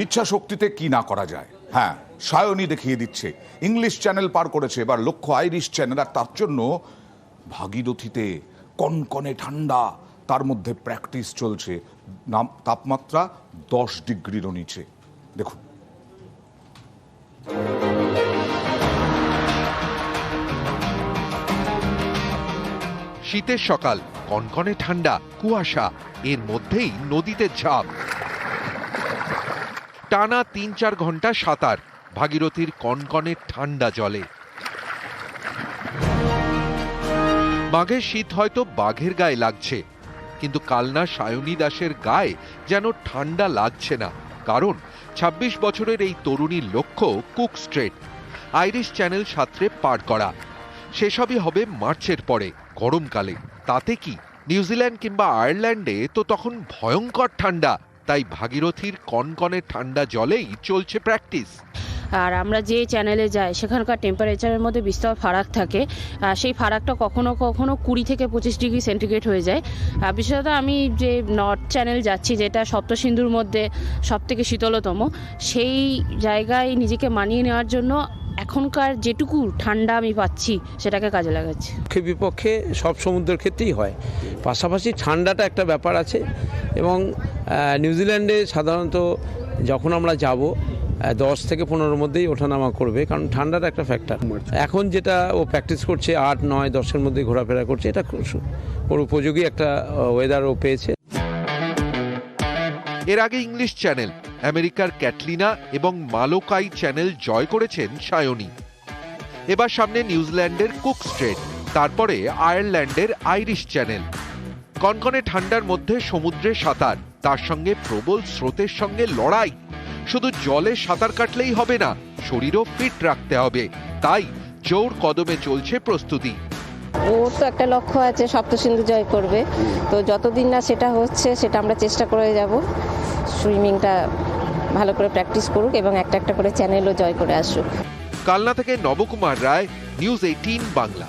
ইচ্ছা শক্তিতে কি না করা যায়। হ্যাঁ, সায়নী দেখিয়ে দিচ্ছে, ইংলিশ চ্যানেল পার করেছে, এবার লক্ষ্য আইরিশ চ্যানেল। আর তার জন্য ভাগীরথীতে কনকনে ঠান্ডা, তার মধ্যে প্র্যাকটিস চলছে, তাপমাত্রা 10 ডিগ্রিরও নিচে। দেখুন। শীতের সকাল, কনকনে ঠান্ডা, কুয়াশা, এর মধ্যেই নদীতে ঝাঁপ। টানা 3-4 ঘন্টা সাঁতার ভাগীরথীর কনকনে ঠান্ডা জলে। বাঘের শীত হয়তো বাঘের গায়ে লাগছে, কিন্তু কালনা সায়নী দাসের গায়ে যেন ঠান্ডা লাগছে না। কারণ 26 বছরের এই তরুণীর লক্ষ্য কুক স্ট্রেট, আইরিশ চ্যানেল সাঁতরে পার করা। সেসবই হবে মার্চের পরে, গরমকালে। তাতে কি, নিউজিল্যান্ড কিংবা আয়ারল্যান্ডে তো তখন ভয়ঙ্কর ঠান্ডা। তাই ভাগীরথীর কনকনে ঠান্ডা জলেই চলছে প্র্যাকটিস। আর আমরা যে চ্যানেলে যাই সেখানকার টেম্পারেচারের মধ্যে বিস্তর ফারাক থাকে। সেই ফারাকটা কখনো কখনো 20 থেকে 25 ডিগ্রি সেন্টিগ্রেড হয়ে যায়। বিশেষত আমি যে নর্থ চ্যানেল যাচ্ছি, যেটা সপ্তসিন্ধুর মধ্যে সবথেকে শীতলতম, সেই জায়গায় নিজেকে মানিয়ে নেওয়ার জন্য এখনকার যেটুকু ঠান্ডা আমি পাচ্ছি সেটাকে কাজে লাগাচ্ছি। পক্ষে বিপক্ষে সব সমুদ্রের ক্ষেত্রেই হয়, পাশাপাশি ঠান্ডাটা একটা ব্যাপার আছে। এবং নিউজিল্যান্ডে সাধারণত যখন আমরা যাব 10 থেকে 15-র মধ্যেই ওঠানামা করবে, কারণ ঠান্ডাটা একটা ফ্যাক্টর। এখন যেটা ও প্র্যাকটিস করছে 8, 9, 10-এর মধ্যে ঘোরাফেরা করছে, এটা ওর উপযোগী একটা ওয়েদার ও পেয়েছে। এর আগে ইংলিশ চ্যানেল, আমেরিকার ক্যাটলিনা এবং মালোকাই চ্যানেল জয় করেছেন সায়নী। এবার সামনে নিউজিল্যান্ডের কুক স্ট্রেট, তারপরে আয়ারল্যান্ডের আইরিশ চ্যানেল। কনকনে ঠান্ডার মধ্যে সমুদ্রে সাঁতার, তার সঙ্গে প্রবল স্রোতের সঙ্গে লড়াই। শুধু জলে সাঁতার কাটলেই হবে না, শরীরও ফিট রাখতে হবে। তাই জোর কদমে চলছে প্রস্তুতি। ওর তো একটা লক্ষ্য আছে, সপ্তসিন্ধু জয় করবে। তো যতদিন না সেটা হচ্ছে, সেটা আমরা চেষ্টা করে যাব। সুইমিংটা ভালো করে প্র্যাকটিস করুক এবং একটা একটা করে চ্যানেলও জয় করে আসুক। কালনা থেকে নবকুমার রায়, নিউজ 18 বাংলা।